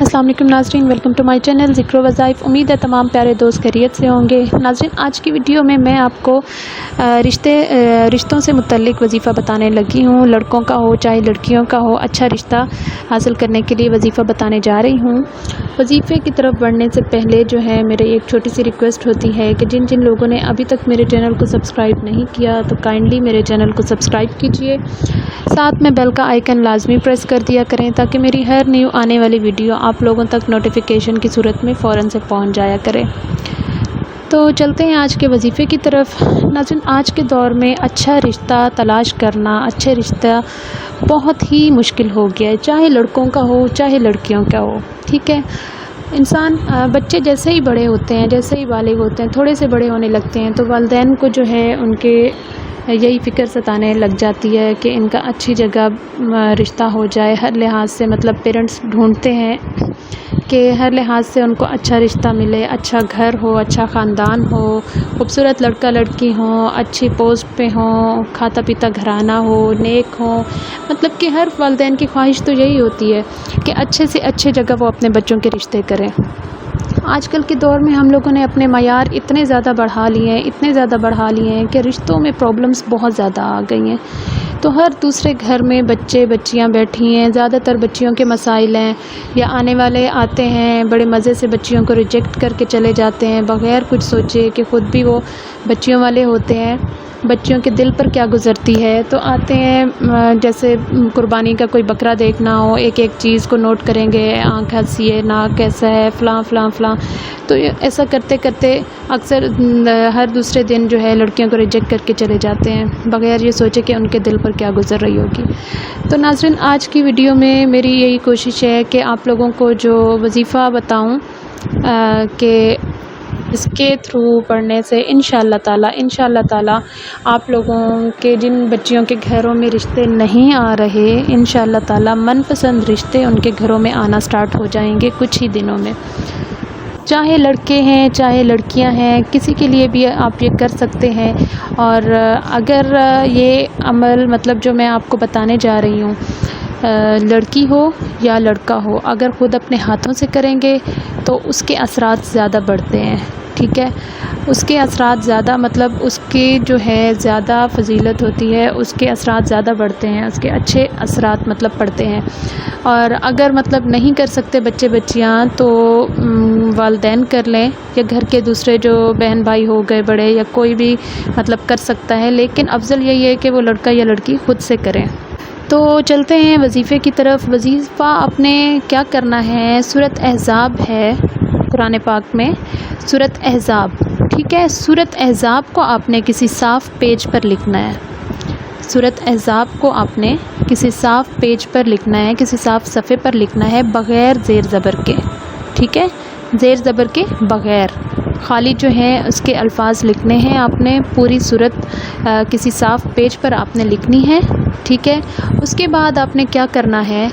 अस्सलाम वालेकुम नाज़रीन, वेलकम टू माय चैनल ज़िक्र वज़ाइफ। उम्मीद है तमाम प्यारे दोस्त खैरियत से होंगे। नाज़रीन, आज की वीडियो में मैं आपको रिश्तों से मुतल्लिक वजीफ़ा बताने लगी हूँ। लड़कों का हो चाहे लड़कियों का हो, अच्छा रिश्ता हासिल करने के लिए वजीफ़ा बताने जा रही हूँ। वजीफ़े की तरफ बढ़ने से पहले जो है मेरी एक छोटी सी रिक्वेस्ट होती है कि जिन जिन लोगों ने अभी तक मेरे चैनल को सब्सक्राइब नहीं किया तो काइंडली मेरे चैनल को सब्सक्राइब कीजिए, साथ में बेल का आइकन लाजमी प्रेस कर दिया करें ताकि मेरी हर न्यू आने वाली वीडियो आप लोगों तक नोटिफिकेशन की सूरत में फ़ौरन से पहुंच जाया करे। तो चलते हैं आज के वजीफ़े की तरफ। नाज़रीन, आज के दौर में अच्छा रिश्ता तलाश करना, अच्छे रिश्ता बहुत ही मुश्किल हो गया है, चाहे लड़कों का हो चाहे लड़कियों का हो। ठीक है, इंसान बच्चे जैसे ही बड़े होते हैं, जैसे ही बालिग होते हैं, थोड़े से बड़े होने लगते हैं तो वालिदैन को जो है उनके यही फ़िक्र सताने लग जाती है कि इनका अच्छी जगह रिश्ता हो जाए। हर लिहाज से मतलब पेरेंट्स ढूंढते हैं कि हर लिहाज से उनको अच्छा रिश्ता मिले, अच्छा घर हो, अच्छा ख़ानदान हो, खूबसूरत लड़का लड़की हो, अच्छी पोस्ट पे हो, खाता पीता घराना हो, नेक हो। मतलब कि हर वालिदैन की ख्वाहिश तो यही होती है कि अच्छे से अच्छे जगह वो अपने बच्चों के रिश्ते करें। आजकल के दौर में हम लोगों ने अपने मयार इतने ज़्यादा बढ़ा लिए हैं कि रिश्तों में प्रॉब्लम्स बहुत ज़्यादा आ गई हैं। तो हर दूसरे घर में बच्चे बच्चियां बैठी हैं, ज़्यादातर बच्चियों के मसाइल हैं, या आने वाले आते हैं बड़े मज़े से बच्चियों को रिजेक्ट करके चले जाते हैं बग़ैर कुछ सोचे कि ख़ुद भी वो बच्चियों वाले होते हैं, बच्चियों के दिल पर क्या गुज़रती है। तो आते हैं जैसे कुर्बानी का कोई बकरा देखना हो, एक एक चीज़ को नोट करेंगे, आँख ऐसी है, नाक कैसा है, फ़लाँ फ़लाँ फ़लाँ। तो ऐसा करते करते अक्सर हर दूसरे दिन जो है लड़कियों को रिजेक्ट करके चले जाते हैं बग़ैर ये सोचे कि उनके दिल पर क्या गुज़र रही होगी। तो नाज़रीन, आज की वीडियो में मेरी यही कोशिश है कि आप लोगों को जो वजीफ़ा बताऊं कि इसके थ्रू पढ़ने से इंशाअल्लाह ताला आप लोगों के जिन बच्चियों के घरों में रिश्ते नहीं आ रहे, इंशाअल्लाह ताला मनपसंद रिश्ते उनके घरों में आना स्टार्ट हो जाएंगे कुछ ही दिनों में। चाहे लड़के हैं चाहे लड़कियां हैं, किसी के लिए भी आप ये कर सकते हैं। और अगर ये अमल मतलब जो मैं आपको बताने जा रही हूँ, लड़की हो या लड़का हो, अगर ख़ुद अपने हाथों से करेंगे तो उसके असरात ज़्यादा बढ़ते हैं। ठीक है, उसके असरात ज़्यादा मतलब उसकी जो है ज़्यादा फजीलत होती है, उसके असरात ज़्यादा बढ़ते हैं, उसके अच्छे असरात मतलब पड़ते हैं। और अगर मतलब नहीं कर सकते बच्चे बच्चियां तो वालिदैन कर लें, या घर के दूसरे जो बहन भाई हो गए बड़े, या कोई भी मतलब कर सकता है, लेकिन अफजल यही है कि वो लड़का या लड़की ख़ुद से करें। तो चलते हैं वजीफ़े की तरफ। वजीफ़ा आपने क्या करना है, सूरत अहज़ाब है कुरान पाक में, सूरत अहज़ाब। ठीक है, सूरत अहज़ाब को आपने किसी साफ़ पेज पर लिखना है। सूरत अहज़ाब को आपने किसी साफ़ पेज पर लिखना है, किसी साफ़ सफ़े पर लिखना है, बग़ैर ज़ेर ज़बर के। ठीक है, ज़ेर ज़बर के बग़ैर, खाली जो है उसके अल्फाज लिखने हैं आपने। पूरी सूरत किसी साफ़ पेज पर आपने लिखनी है। ठीक है, उसके बाद आपने क्या करना है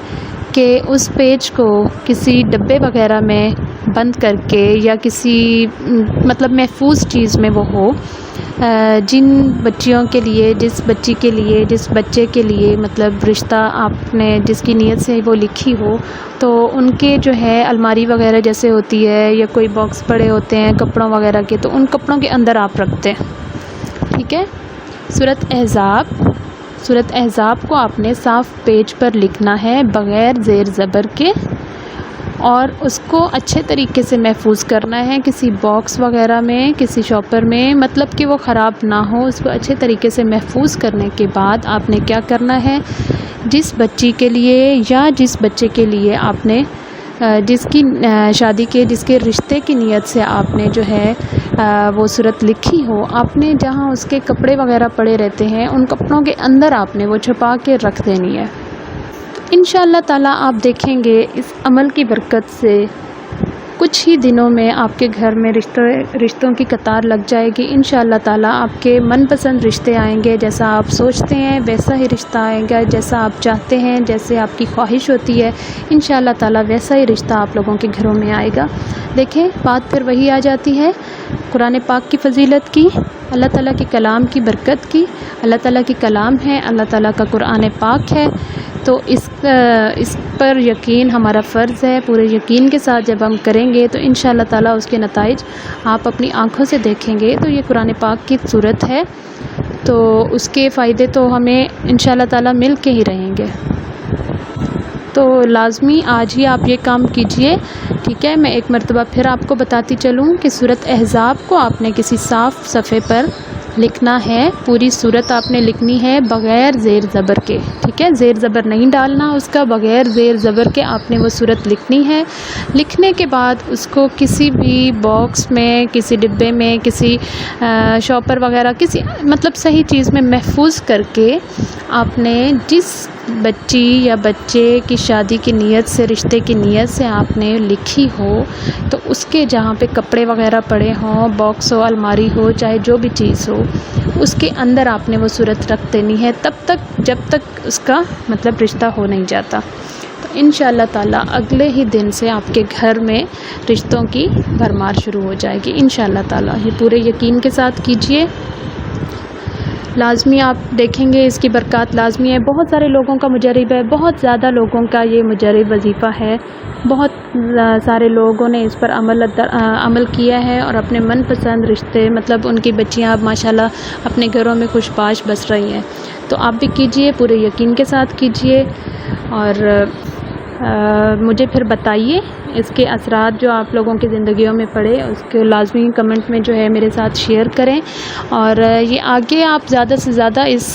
कि उस पेज को किसी डब्बे वगैरह में बंद करके, या किसी मतलब महफूज चीज़ में वो हो, जिन बच्चियों के लिए, जिस बच्ची के लिए, जिस बच्चे के लिए मतलब रिश्ता आपने जिसकी नीयत से वो लिखी हो, तो उनके जो है अलमारी वगैरह जैसे होती है, या कोई बॉक्स पड़े होते हैं कपड़ों वगैरह के, तो उन कपड़ों के अंदर आप रखते हैं। ठीक है, सूरत अहज़ाब को आपने साफ़ पेज पर लिखना है बग़ैर ज़ेर ज़बर के, और उसको अच्छे तरीके से महफूज करना है किसी बॉक्स वगैरह में, किसी शॉपर में, मतलब कि वो ख़राब ना हो। उसको अच्छे तरीके से महफूज करने के बाद आपने क्या करना है, जिस बच्ची के लिए या जिस बच्चे के लिए आपने जिसकी शादी के, जिसके रिश्ते की नीयत से आपने जो है वो सूरत लिखी हो, आपने जहाँ उसके कपड़े वगैरह पड़े रहते हैं उन कपड़ों के अंदर आपने वो छुपा के रख देनी है। इंशाअल्लाह ताला आप देखेंगे इस अमल की बरकत से कुछ ही दिनों में आपके घर में रिश्तों की कतार लग जाएगी। इंशाअल्लाह ताला आपके मनपसंद रिश्ते आएंगे, जैसा आप सोचते हैं वैसा ही रिश्ता आएगा, जैसा आप चाहते हैं, जैसे आपकी ख्वाहिश होती है, इंशाअल्लाह ताला वैसा ही रिश्ता आप लोगों के घरों में आएगा। देखें, बात फिर वही आ जाती है कुरान पाक की फ़जीलत की اللہ تعالیٰ کے کلام کی برکت کی. اللہ تعالیٰ کی کلام ہے, اللہ تعالیٰ کا قرآن پاک ہے, تو اس پر یقین ہمارا فرض ہے. پورے یقین کے ساتھ جب ہم کریں گے تو انشاءاللہ تعالیٰ اس کے نتائج آپ اپنی آنکھوں سے دیکھیں گے. تو یہ قرآن پاک کی صورت ہے, تو اس کے فائدے تو ہمیں انشاءاللہ تعالیٰ مل کے ہی رہیں گے. تو لازمی آج ہی آپ یہ کام کیجئے, ٹھیک ہے. میں ایک مرتبہ پھر آپ کو بتاتی چلوں کہ سورۃ احزاب کو آپ نے کسی صاف صفحے پر لکھنا ہے. پوری سورت آپ نے لکھنی ہے بغیر زیر زبر کے, ٹھیک ہے. زیر زبر نہیں ڈالنا اس کا, بغیر زیر زبر کے آپ نے وہ سورت لکھنی ہے. لکھنے کے بعد اس کو کسی بھی باکس میں, کسی ڈبے میں, کسی شاپر وغیرہ, کسی مطلب صحیح چیز میں محفوظ کر کے آپ نے جس بچی یا بچے کی شادی کی نیت سے, رشتے کی نیت سے آپ نے لکھی ہو, تو اس کے جہاں پہ کپڑے وغیرہ پڑے ہوں, باکس ہو, الماری ہو, چاہے جو بھی چیز ہو, اس کے اندر آپ نے وہ صورت رکھ دینی ہے تب تک جب تک اس کا مطلب رشتہ ہو نہیں جاتا. تو انشاءاللہ تعالیٰ اگلے ہی دن سے آپ کے گھر میں رشتوں کی بھرمار شروع ہو جائے گی انشاءاللہ تعالیٰ. یہ پورے یقین کے ساتھ کیجئے, لازمی آپ دیکھیں گے اس کی برکات لازمی ہے. بہت سارے لوگوں کا مجرب ہے, بہت زیادہ لوگوں کا یہ مجرب وظیفہ ہے. بہت سارے لوگوں نے اس پر عمل کیا ہے اور اپنے من پسند رشتے, مطلب ان کی بچیاں اب ماشاءاللہ اپنے گھروں میں خوش باش بس رہی ہیں. تو آپ بھی کیجئے, پورے یقین کے ساتھ کیجئے, اور مجھے پھر بتائیے اس کے اثرات جو آپ لوگوں کی زندگیوں میں پڑے, اس کے لازمی کمنٹ میں جو ہے میرے ساتھ شیئر کریں. اور یہ آگے آپ زیادہ سے زیادہ اس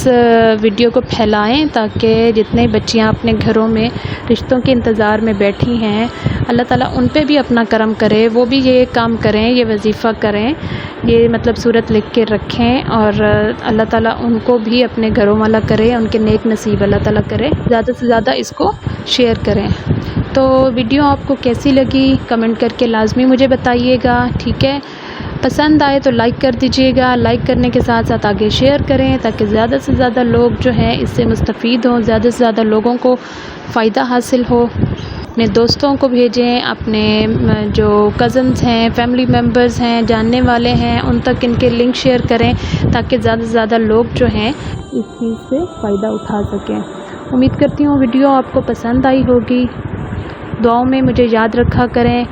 ویڈیو کو پھیلائیں تاکہ جتنے بچیاں اپنے گھروں میں رشتوں کے انتظار میں بیٹھی ہیں, اللہ تعالیٰ ان پہ بھی اپنا کرم کرے, وہ بھی یہ کام کریں, یہ وظیفہ کریں, یہ مطلب صورت لکھ کے رکھیں, اور اللہ تعالیٰ ان کو بھی اپنے گھروں والا کرے, ان کے نیک نصیب اللہ تعالیٰ کرے. زیادہ سے زیادہ اس کو شیئر کریں. تو ویڈیو آپ کو کیسی لگی کمنٹ کر کے لازمی مجھے بتائیے گا, ٹھیک ہے. پسند آئے تو لائک کر دیجئے گا, لائک کرنے کے ساتھ ساتھ آگے شیئر کریں تاکہ زیادہ سے زیادہ لوگ جو ہیں اس سے مستفید ہوں, زیادہ سے زیادہ لوگوں کو فائدہ حاصل ہو. اپنے دوستوں کو بھیجیں, اپنے جو کزنز ہیں, فیملی ممبرز ہیں, جاننے والے ہیں, ان تک ان کے لنک شیئر کریں تاکہ زیادہ سے زیادہ لوگ جو ہیں اس چیز سے فائدہ اٹھا سکیں. امید کرتی ہوں ویڈیو آپ کو پسند آئی ہوگی. دعاؤں میں مجھے یاد رکھا کریں.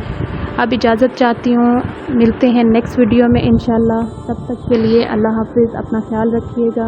اب اجازت چاہتی ہوں, ملتے ہیں نیکسٹ ویڈیو میں انشاءاللہ. تب تک کے لیے اللہ حافظ, اپنا خیال رکھیے گا.